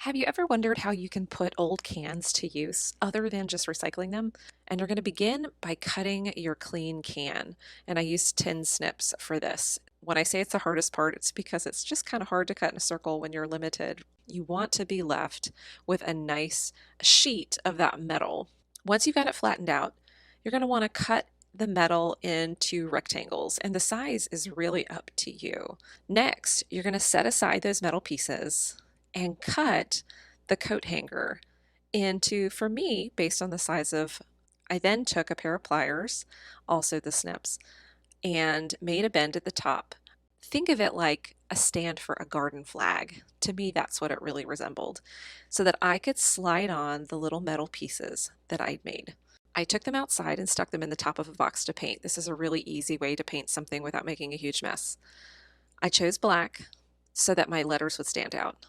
Have you ever wondered how you can put old cans to use other than just recycling them? And you're going to begin by cutting your clean can. And I use tin snips for this. When I say it's the hardest part, it's because it's just kind of hard to cut in a circle when you're limited. You want to be left with a nice sheet of that metal. Once you've got it flattened out, you're going to want to cut the metal into rectangles, and the size is really up to you. Next, you're going to set aside those metal pieces and cut the coat hanger into, for me, based on the size of, I then took a pair of pliers, also the snips, and made a bend at the top. Think of it like a stand for a garden flag. To me, that's what it really resembled, so that I could slide on the little metal pieces that I'd made. I took them outside and stuck them in the top of a box to paint. This is a really easy way to paint something without making a huge mess. I chose black so that my letters would stand out.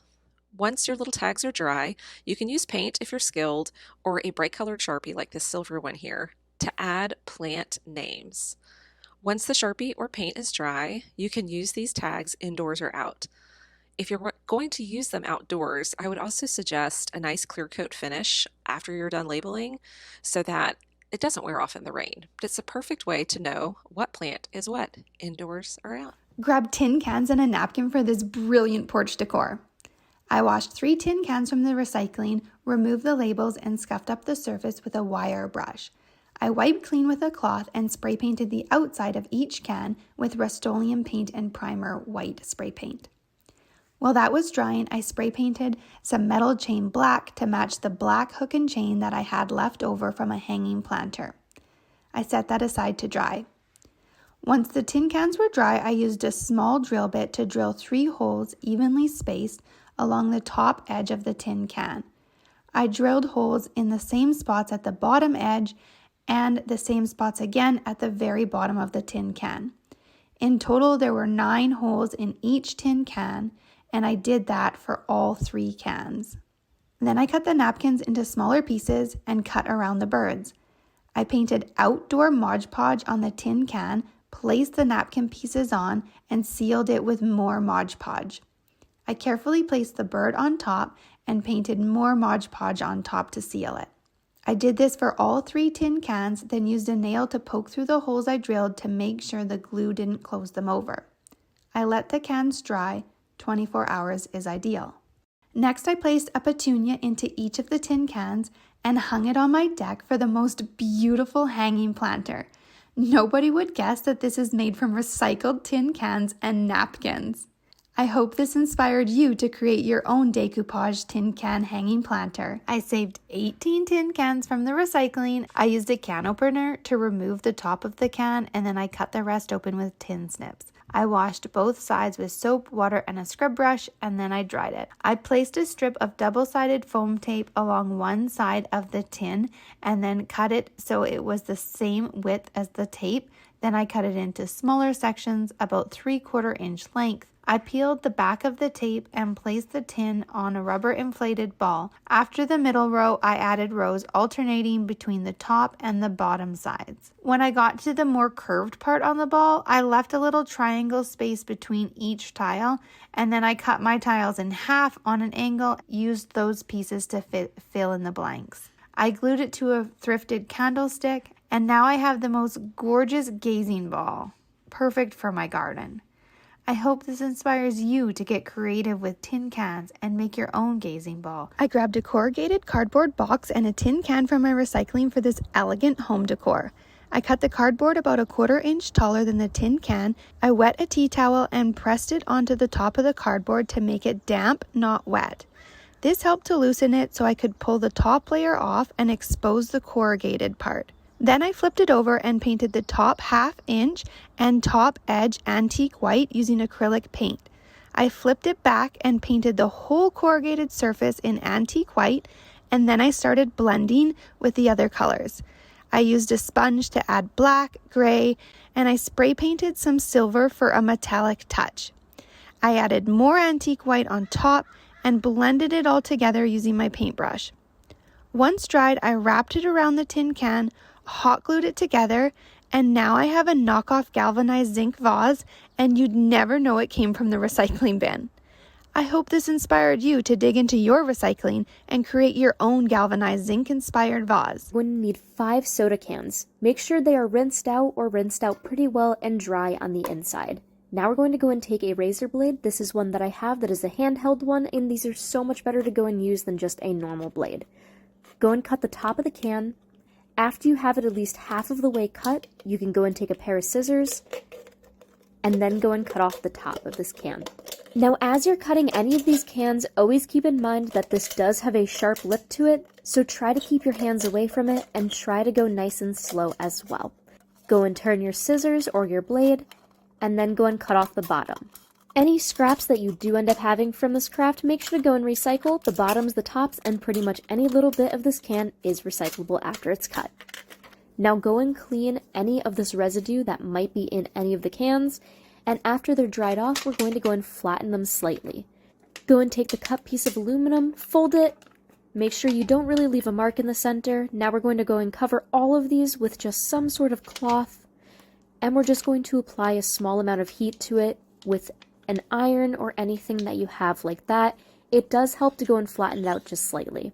Once your little tags are dry, you can use paint if you're skilled, or a bright colored Sharpie like this silver one here, to add plant names. Once the Sharpie or paint is dry, you can use these tags indoors or out. If you're going to use them outdoors, I would also suggest a nice clear coat finish after you're done labeling so that it doesn't wear off in the rain. But it's a perfect way to know what plant is what, indoors or out. Grab tin cans and a napkin for this brilliant porch decor. I washed 3 tin cans from the recycling, removed the labels, and scuffed up the surface with a wire brush. I wiped clean with a cloth and spray painted the outside of each can with Rust-Oleum paint and primer white spray paint. While that was drying, I spray painted some metal chain black to match the black hook and chain that I had left over from a hanging planter. I set that aside to dry. Once the tin cans were dry, I used a small drill bit to drill 3 holes evenly spaced along the top edge of the tin can. I drilled holes in the same spots at the bottom edge and the same spots again at the very bottom of the tin can. In total, there were 9 holes in each tin can, and I did that for all 3 cans. Then I cut the napkins into smaller pieces and cut around the birds. I painted outdoor Mod Podge on the tin can, placed the napkin pieces on, and sealed it with more Mod Podge. I carefully placed the bird on top and painted more Mod Podge on top to seal it. I did this for all 3 tin cans, then used a nail to poke through the holes I drilled to make sure the glue didn't close them over. I let the cans dry. 24 hours is ideal. Next, I placed a petunia into each of the tin cans and hung it on my deck for the most beautiful hanging planter. Nobody would guess that this is made from recycled tin cans and napkins. I hope this inspired you to create your own decoupage tin can hanging planter. I saved 18 tin cans from the recycling. I used a can opener to remove the top of the can, and then I cut the rest open with tin snips. I washed both sides with soap, water, and a scrub brush, and then I dried it. I placed a strip of double-sided foam tape along one side of the tin and then cut it so it was the same width as the tape. Then I cut it into smaller sections about 3/4 inch length. I peeled the back of the tape and placed the tin on a rubber inflated ball. After the middle row, I added rows alternating between the top and the bottom sides. When I got to the more curved part on the ball, I left a little triangle space between each tile, and then I cut my tiles in half on an angle, used those pieces to fill in the blanks. I glued it to a thrifted candlestick, and now I have the most gorgeous gazing ball, perfect for my garden. I hope this inspires you to get creative with tin cans and make your own gazing ball. I grabbed a corrugated cardboard box and a tin can from my recycling for this elegant home decor. I cut the cardboard about 1/4 inch taller than the tin can. I wet a tea towel and pressed it onto the top of the cardboard to make it damp, not wet. This helped to loosen it so I could pull the top layer off and expose the corrugated part. Then I flipped it over and painted the top 1/2 inch and top edge antique white using acrylic paint. I flipped it back and painted the whole corrugated surface in antique white, and then I started blending with the other colors. I used a sponge to add black, gray, and I spray painted some silver for a metallic touch. I added more antique white on top and blended it all together using my paintbrush. Once dried, I wrapped it around the tin can, hot glued it together, and now I have a knockoff galvanized zinc vase, and you'd never know it came from the recycling bin. I hope this inspired you to dig into your recycling and create your own galvanized zinc-inspired vase. We're going to need 5 soda cans. Make sure they are rinsed out or rinsed out pretty well and dry on the inside. Now we're going to go and take a razor blade. This is one that I have that is a handheld one, and these are so much better to go and use than just a normal blade. Go and cut the top of the can. After you have it at least half of the way cut, you can go and take a pair of scissors and then go and cut off the top of this can. Now, as you're cutting any of these cans, always keep in mind that this does have a sharp lip to it, so try to keep your hands away from it and try to go nice and slow as well. Go and turn your scissors or your blade, and then go and cut off the bottom. Any scraps that you do end up having from this craft, make sure to go and recycle. The bottoms, the tops, and pretty much any little bit of this can is recyclable after it's cut. Now go and clean any of this residue that might be in any of the cans, and after they're dried off, we're going to go and flatten them slightly. Go and take the cut piece of aluminum, fold it, make sure you don't really leave a mark in the center. Now we're going to go and cover all of these with just some sort of cloth, and we're just going to apply a small amount of heat to it with an iron or anything that you have like that. It does help to go and flatten it out just slightly.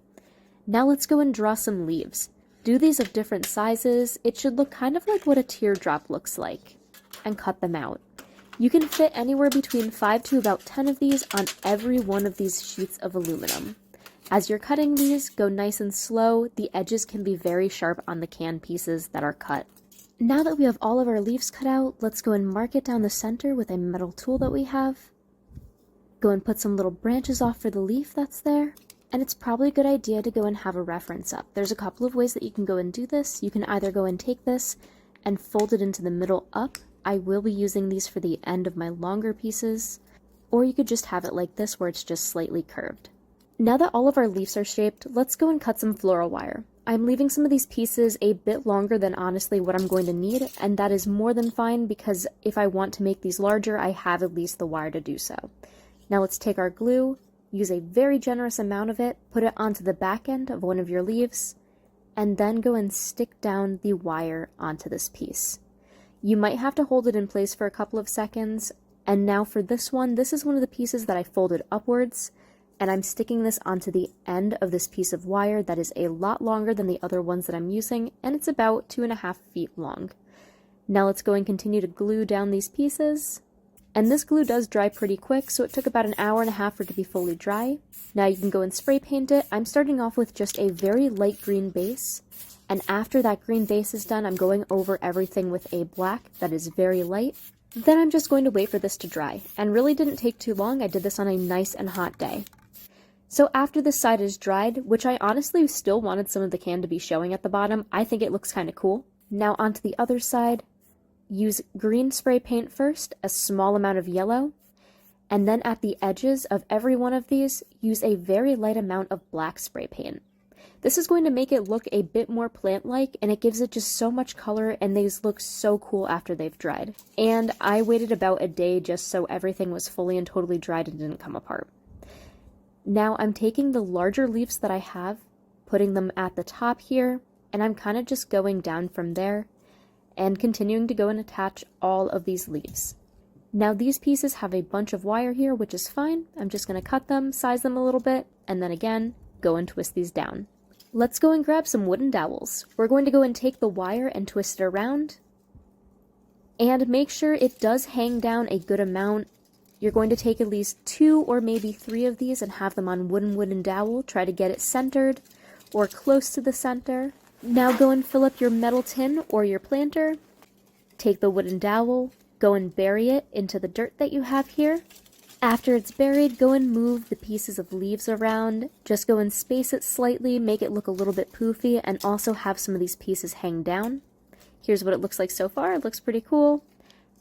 Now let's go and draw some leaves. Do these of different sizes. It should look kind of like what a teardrop looks like, and cut them out. You can fit anywhere between 5 to about 10 of these on every one of these sheets of aluminum. As you're cutting these, go nice and slow. The edges can be very sharp on the can pieces that are cut. Now that we have all of our leaves cut out, let's go and mark it down the center with a metal tool that we have. Go and put some little branches off for the leaf that's there. And it's probably a good idea to go and have a reference up. There's a couple of ways that you can go and do this. You can either go and take this and fold it into the middle up. I will be using these for the end of my longer pieces. Or you could just have it like this where it's just slightly curved. Now that all of our leaves are shaped, let's go and cut some floral wire. I'm leaving some of these pieces a bit longer than honestly what I'm going to need, and that is more than fine because if I want to make these larger, I have at least the wire to do so. Now let's take our glue, use a very generous amount of it, put it onto the back end of one of your leaves, and then go and stick down the wire onto this piece. You might have to hold it in place for a couple of seconds, and now for this one, this is one of the pieces that I folded upwards, and I'm sticking this onto the end of this piece of wire that is a lot longer than the other ones that I'm using, and it's about 2.5 feet long. Now let's go and continue to glue down these pieces. And this glue does dry pretty quick, so it took about an hour and a half for it to be fully dry. Now you can go and spray paint it. I'm starting off with just a very light green base, and after that green base is done, I'm going over everything with a black that is very light. Then I'm just going to wait for this to dry, and really didn't take too long. I did this on a nice and hot day. So after this side is dried, which I honestly still wanted some of the can to be showing at the bottom, I think it looks kind of cool. Now onto the other side. Use green spray paint first, a small amount of yellow, and then at the edges of every one of these, use a very light amount of black spray paint. This is going to make it look a bit more plant-like, and it gives it just so much color, and these look so cool after they've dried. And I waited about a day just so everything was fully and totally dried and didn't come apart. Now I'm taking the larger leaves that I have, putting them at the top here, and I'm kind of just going down from there, and continuing to go and attach all of these leaves. Now these pieces have a bunch of wire here, which is fine. I'm just going to cut them, size them a little bit, and then again, go and twist these down. Let's go and grab some wooden dowels. We're going to go and take the wire and twist it around, and make sure it does hang down a good amount. You're going to take at least 2 or maybe 3 of these and have them on wooden dowel. Try to get it centered or close to the center. Now go and fill up your metal tin or your planter. Take the wooden dowel, go and bury it into the dirt that you have here. After it's buried, go and move the pieces of leaves around. Just go and space it slightly, make it look a little bit poofy, and also have some of these pieces hang down. Here's what it looks like so far. It looks pretty cool.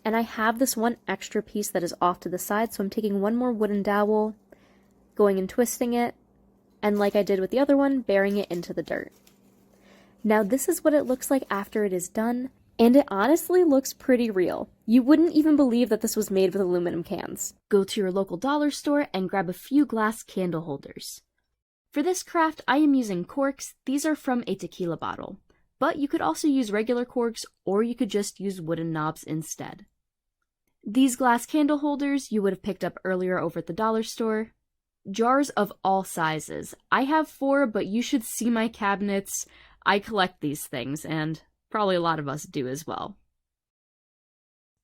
And I have this one extra piece that is off to the side, so I'm taking one more wooden dowel, going and twisting it, and like I did with the other one, burying it into the dirt. Now this is what it looks like after it is done, and it honestly looks pretty real. You wouldn't even believe that this was made with aluminum cans. Go to your local dollar store and grab a few glass candle holders. For this craft, I am using corks. These are from a tequila bottle, but you could also use regular corks, or you could just use wooden knobs instead. These glass candle holders you would have picked up earlier over at the dollar store. Jars of all sizes. I have 4, but you should see my cabinets. I collect these things, and probably a lot of us do as well.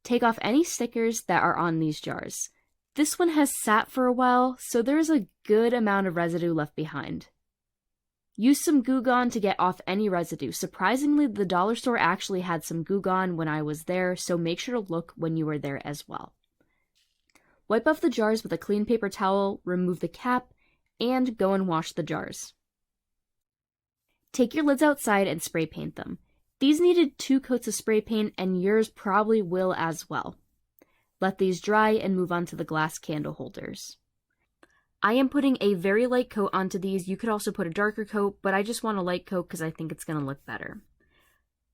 Take off any stickers that are on these jars. This one has sat for a while, so there's a good amount of residue left behind. Use some Goo Gone to get off any residue. Surprisingly, the dollar store actually had some Goo Gone when I was there, so make sure to look when you are there as well. Wipe off the jars with a clean paper towel, remove the cap, and go and wash the jars. Take your lids outside and spray paint them. These needed 2 coats of spray paint, and yours probably will as well. Let these dry and move on to the glass candle holders. I am putting a very light coat onto these. You could also put a darker coat, but I just want a light coat because I think it's going to look better.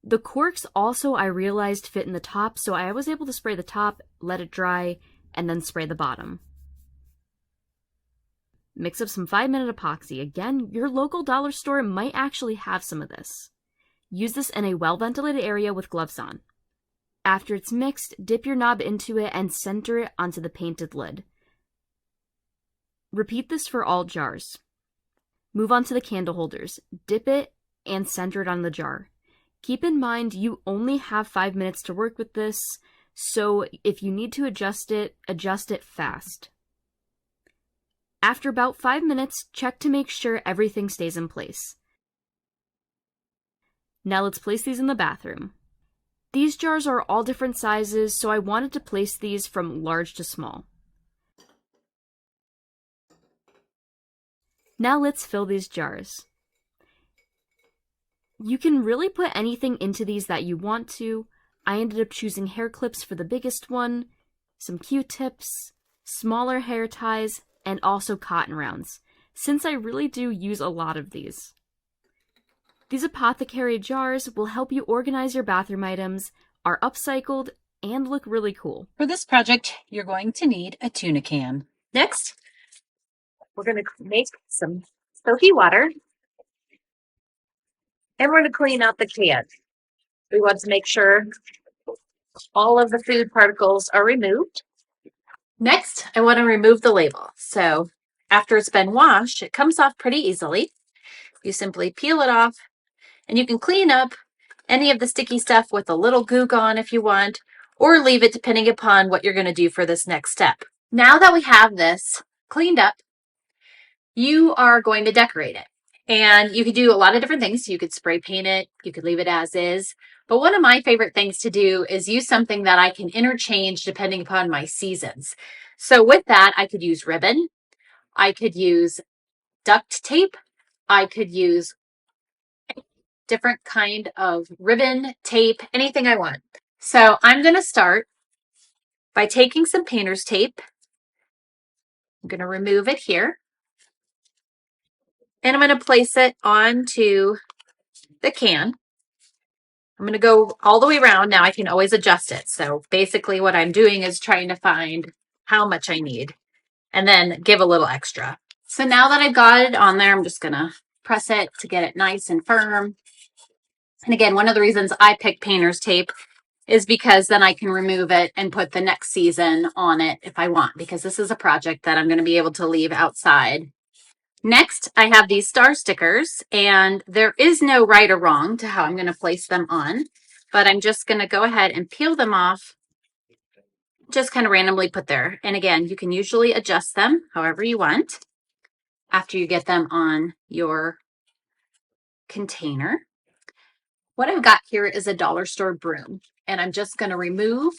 The corks also, I realized, fit in the top, so I was able to spray the top, let it dry, and then spray the bottom. Mix up some 5-minute epoxy. Again, your local dollar store might actually have some of this. Use this in a well-ventilated area with gloves on. After it's mixed, dip your knob into it and center it onto the painted lid. Repeat this for all jars. Move on to the candle holders. Dip it and center it on the jar. Keep in mind you only have 5 minutes to work with this, so if you need to adjust it fast. After about 5 minutes, check to make sure everything stays in place. Now let's place these in the bathroom. These jars are all different sizes, so I wanted to place these from large to small. Now let's fill these jars. You can really put anything into these that you want to. I ended up choosing hair clips for the biggest one, some Q-tips, smaller hair ties, and also cotton rounds, since I really do use a lot of these. These Apothecary jars will help you organize your bathroom items, are upcycled, and look really cool. For this project, you're going to need a tuna can. Next, we're going to make some soapy water, and we're going to clean out the can. We want to make sure all of the food particles are removed. Next, I want to remove the label. So after it's been washed, it comes off pretty easily. You simply peel it off, and you can clean up any of the sticky stuff with a little Goo Gone if you want, or leave it depending upon what you're going to do for this next step. Now that we have this cleaned up, you are going to decorate it. And you could do a lot of different things. You could spray paint it, you could leave it as is. But one of my favorite things to do is use something that I can interchange depending upon my seasons. So with that, I could use ribbon, I could use duct tape, I could use different kind of ribbon, tape, anything I want. So I'm going to start by taking some painter's tape. I'm going to remove it here. And I'm going to place it onto the can. I'm going to go all the way around. Now I can always adjust it. So basically what I'm doing is trying to find how much I need and then give a little extra. So now that I've got it on there, I'm just going to press it to get it nice and firm. And again, one of the reasons I pick painter's tape is because then I can remove it and put the next season on it if I want, because this is a project that I'm going to be able to leave outside. Next, I have these star stickers, and there is no right or wrong to how I'm going to place them on, but I'm just going to go ahead and peel them off, just kind of randomly put there. And again, you can usually adjust them however you want after you get them on your container. What I've got here is a dollar store broom, and I'm just going to remove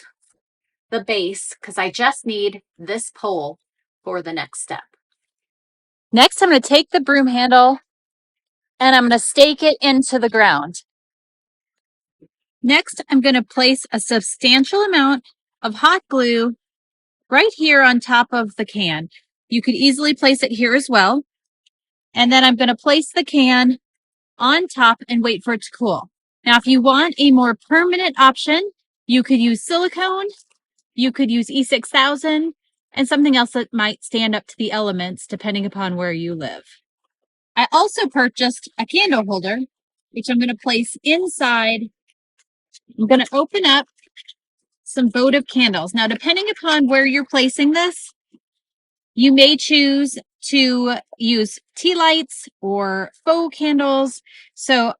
the base because I just need this pole for the next step. Next, I'm going to take the broom handle and I'm going to stake it into the ground. Next, I'm going to place a substantial amount of hot glue right here on top of the can. You could easily place it here as well. And then I'm going to place the can on top and wait for it to cool. Now, if you want a more permanent option, you could use silicone, you could use E6000, and something else that might stand up to the elements depending upon where you live. I also purchased a candle holder, which I'm going to place inside. I'm going to open up some votive candles. Now, depending upon where you're placing this, you may choose to use tea lights or faux candles. So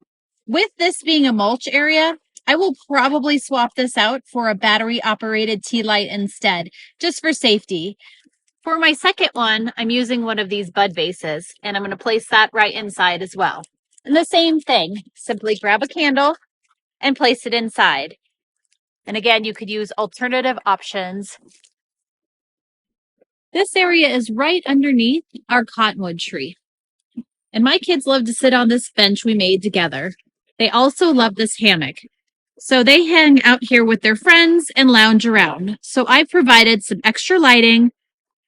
with this being a mulch area, I will probably swap this out for a battery operated tea light instead, just for safety. For my second one, I'm using one of these bud vases, and I'm going to place that right inside as well. And the same thing, simply grab a candle and place it inside. And again, you could use alternative options. This area is right underneath our cottonwood tree. And my kids love to sit on this bench we made together. They also love this hammock. So they hang out here with their friends and lounge around. So I provided some extra lighting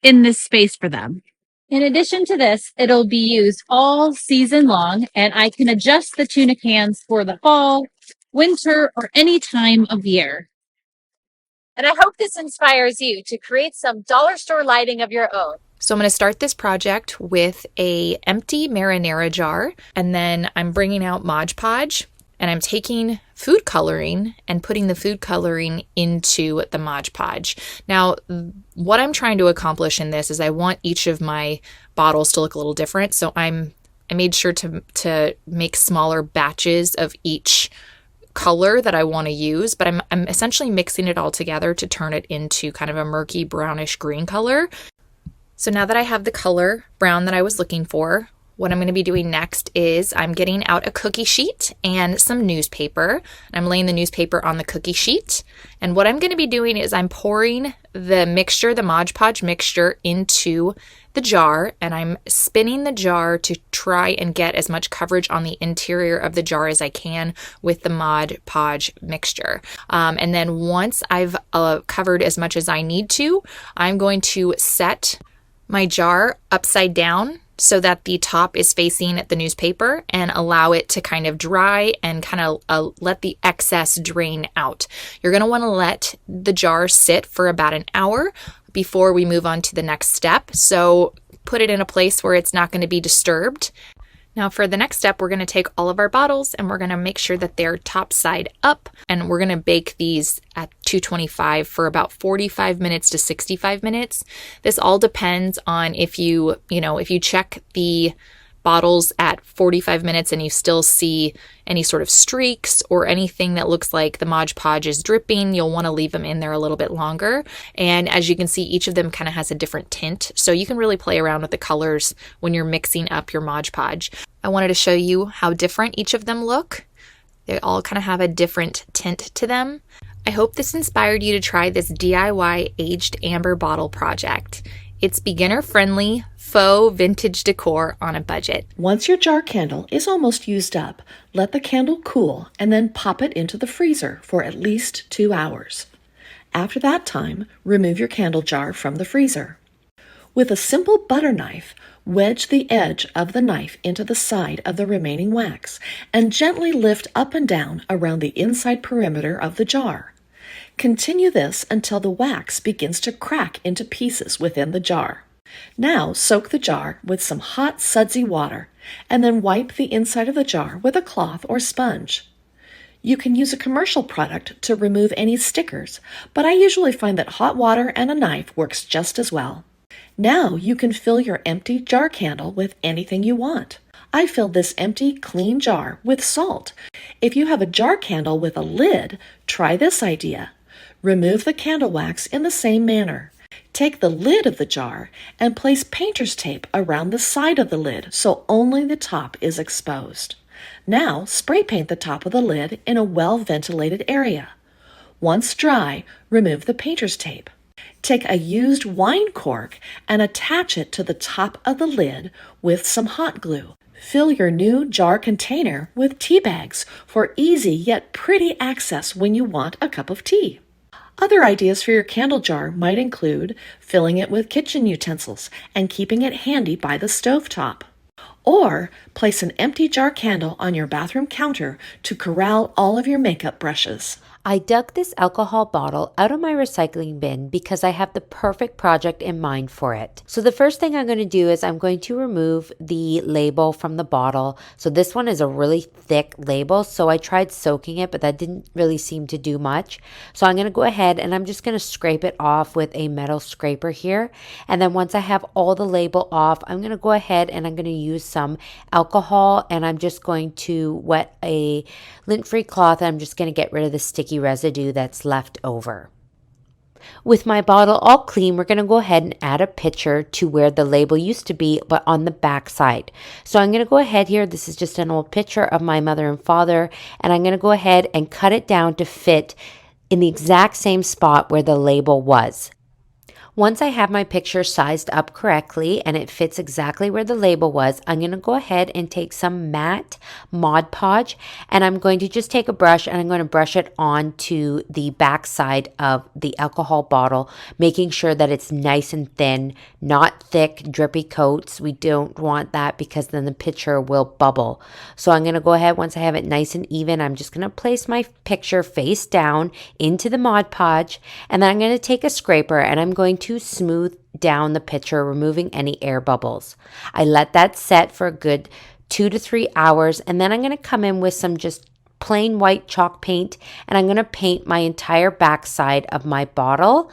in this space for them. In addition to this, it'll be used all season long, and I can adjust the tuna cans for the fall, winter, or any time of year. And I hope this inspires you to create some dollar store lighting of your own. So I'm going to start this project with a empty marinara jar, and then I'm bringing out Mod Podge, and I'm taking food coloring and putting the food coloring into the Mod Podge. Now, what I'm trying to accomplish in this is I want each of my bottles to look a little different. So I made sure to make smaller batches of each color that I want to use, but I'm essentially mixing it all together to turn it into kind of a murky brownish green color. So now that I have the color brown that I was looking for, what I'm going to be doing next is I'm getting out a cookie sheet and some newspaper. I'm laying the newspaper on the cookie sheet. And what I'm going to be doing is I'm pouring the mixture, the Mod Podge mixture, into the jar, and I'm spinning the jar to try and get as much coverage on the interior of the jar as I can with the Mod Podge mixture. And then once I've covered as much as I need to, I'm going to set my jar upside down so that the top is facing the newspaper and allow it to kind of dry and kind of let the excess drain out. You're going to want to let the jar sit for about an hour before we move on to the next step. So put it in a place where it's not going to be disturbed. Now for the next step, we're going to take all of our bottles and we're going to make sure that they're top side up, and we're going to bake these at 225 for about 45 minutes to 65 minutes. This all depends on if you check the bottles at 45 minutes and you still see any sort of streaks or anything that looks like the Mod Podge is dripping, you'll want to leave them in there a little bit longer. And as you can see, each of them kind of has a different tint, so you can really play around with the colors when you're mixing up your Mod Podge. I wanted to show you how different each of them look. They all kind of have a different tint to them. I hope this inspired you to try this DIY aged amber bottle project. It's beginner-friendly, faux vintage decor on a budget. Once your jar candle is almost used up, let the candle cool and then pop it into the freezer for at least 2 hours. After that time, remove your candle jar from the freezer. With a simple butter knife, wedge the edge of the knife into the side of the remaining wax and gently lift up and down around the inside perimeter of the jar. Continue this until the wax begins to crack into pieces within the jar. Now soak the jar with some hot sudsy water and then wipe the inside of the jar with a cloth or sponge. You can use a commercial product to remove any stickers, but I usually find that hot water and a knife works just as well. Now you can fill your empty jar candle with anything you want. I filled this empty, clean jar with salt. If you have a jar candle with a lid, try this idea. Remove the candle wax in the same manner. Take the lid of the jar and place painter's tape around the side of the lid so only the top is exposed. Now spray paint the top of the lid in a well-ventilated area. Once dry, remove the painter's tape. Take a used wine cork and attach it to the top of the lid with some hot glue. Fill your new jar container with tea bags for easy yet pretty access when you want a cup of tea. Other ideas for your candle jar might include filling it with kitchen utensils and keeping it handy by the stovetop. Or place an empty jar candle on your bathroom counter to corral all of your makeup brushes. I dug this alcohol bottle out of my recycling bin because I have the perfect project in mind for it. So the first thing I'm going to do is I'm going to remove the label from the bottle. So this one is a really thick label, so I tried soaking it, but that didn't really seem to do much. So I'm going to go ahead and I'm just going to scrape it off with a metal scraper here. And then once I have all the label off, I'm going to go ahead and I'm going to use some alcohol, and I'm just going to wet a lint-free cloth, and I'm just going to get rid of the sticky residue that's left over. With my bottle all clean, we're going to go ahead and add a picture to where the label used to be, but on the back side. So I'm going to go ahead here. This is just an old picture of my mother and father, and I'm going to go ahead and cut it down to fit in the exact same spot where the label was. Once I have my picture sized up correctly and it fits exactly where the label was, I'm going to go ahead and take some matte Mod Podge, and I'm going to just take a brush and I'm going to brush it onto the back side of the alcohol bottle, making sure that it's nice and thin, not thick, drippy coats. We don't want that because then the picture will bubble. So I'm going to go ahead, once I have it nice and even, I'm just going to place my picture face down into the Mod Podge, and then I'm going to take a scraper and I'm going to smooth down the picture, removing any air bubbles. I let that set for a good 2 to 3 hours, and then I'm going to come in with some just plain white chalk paint, and I'm going to paint my entire back side of my bottle.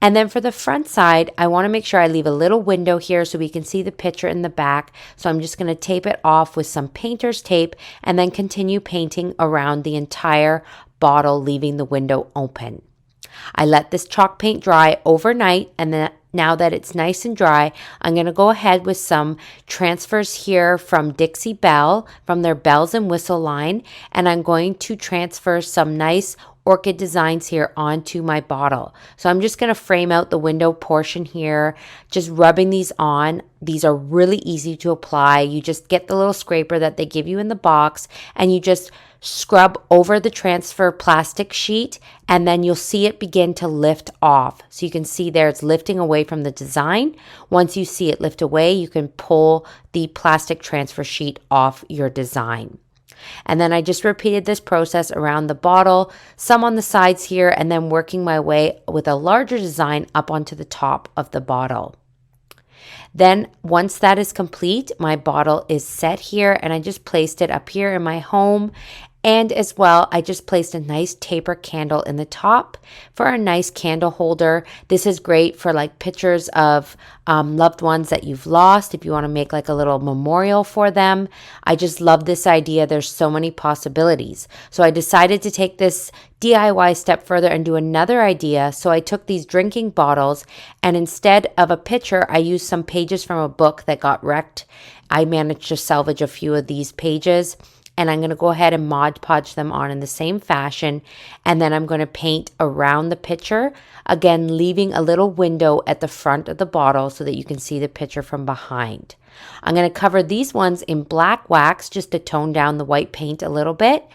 And then for the front side, I want to make sure I leave a little window here so we can see the picture in the back. So I'm just going to tape it off with some painter's tape and then continue painting around the entire bottle, leaving the window open. I let this chalk paint dry overnight, and then now that it's nice and dry, I'm going to go ahead with some transfers here from Dixie Belle, from their Bells and Whistle line, and I'm going to transfer some nice orchid designs here onto my bottle. So I'm just going to frame out the window portion here, just rubbing these on. These are really easy to apply. You just get the little scraper that they give you in the box, and you just scrub over the transfer plastic sheet, and then you'll see it begin to lift off. So you can see there it's lifting away from the design. Once you see it lift away, you can pull the plastic transfer sheet off your design. And then I just repeated this process around the bottle, some on the sides here, and then working my way with a larger design up onto the top of the bottle. Then once that is complete, my bottle is set here, and I just placed it up here in my home. And as well, I just placed a nice taper candle in the top for a nice candle holder. This is great for like pictures of loved ones that you've lost, if you want to make like a little memorial for them. I just love this idea. There's so many possibilities. So I decided to take this DIY step further and do another idea. So I took these drinking bottles, and instead of a picture, I used some pages from a book that got wrecked. I managed to salvage a few of these pages, and I'm going to go ahead and Mod Podge them on in the same fashion. And then I'm going to paint around the picture, again, leaving a little window at the front of the bottle so that you can see the picture from behind. I'm going to cover these ones in black wax just to tone down the white paint a little bit.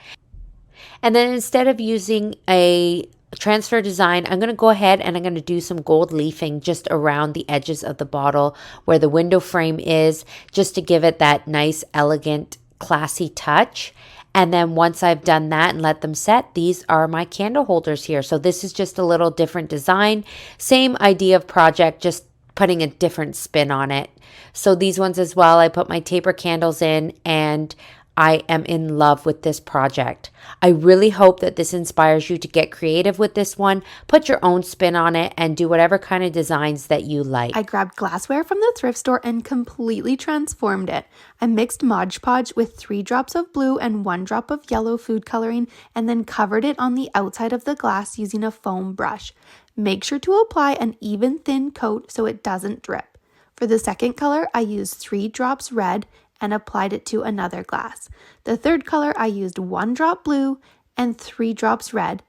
And then instead of using a transfer design, I'm going to go ahead and I'm going to do some gold leafing just around the edges of the bottle where the window frame is, just to give it that nice, elegant, classy touch. And then once I've done that and let them set, these are my candle holders here. So this is just a little different design, same idea of project, just putting a different spin on it. So these ones as well, I put my taper candles in, and I am in love with this project. I really hope that this inspires you to get creative with this one, put your own spin on it, and do whatever kind of designs that you like. I grabbed glassware from the thrift store and completely transformed it. I mixed Mod Podge with 3 drops of blue and 1 drop of yellow food coloring, and then covered it on the outside of the glass using a foam brush. Make sure to apply an even thin coat so it doesn't drip. For the second color, I used 3 drops red and applied it to another glass. The third color, I used 1 drop blue and 3 drops red.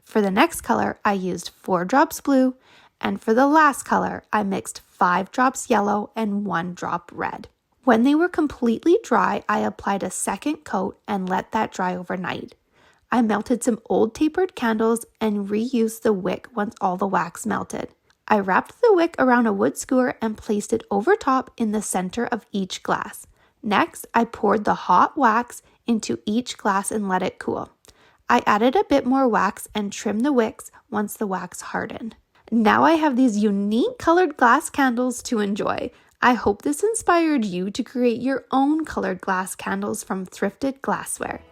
For the next color, I used 4 drops blue, and for the last color, I mixed 5 drops yellow and 1 drop red. When they were completely dry, I applied a second coat and let that dry overnight. I melted some old tapered candles and reused the wick once all the wax melted. I wrapped the wick around a wood skewer and placed it over top in the center of each glass. Next, I poured the hot wax into each glass and let it cool. I added a bit more wax and trimmed the wicks once the wax hardened. Now I have these unique colored glass candles to enjoy. I hope this inspired you to create your own colored glass candles from thrifted glassware.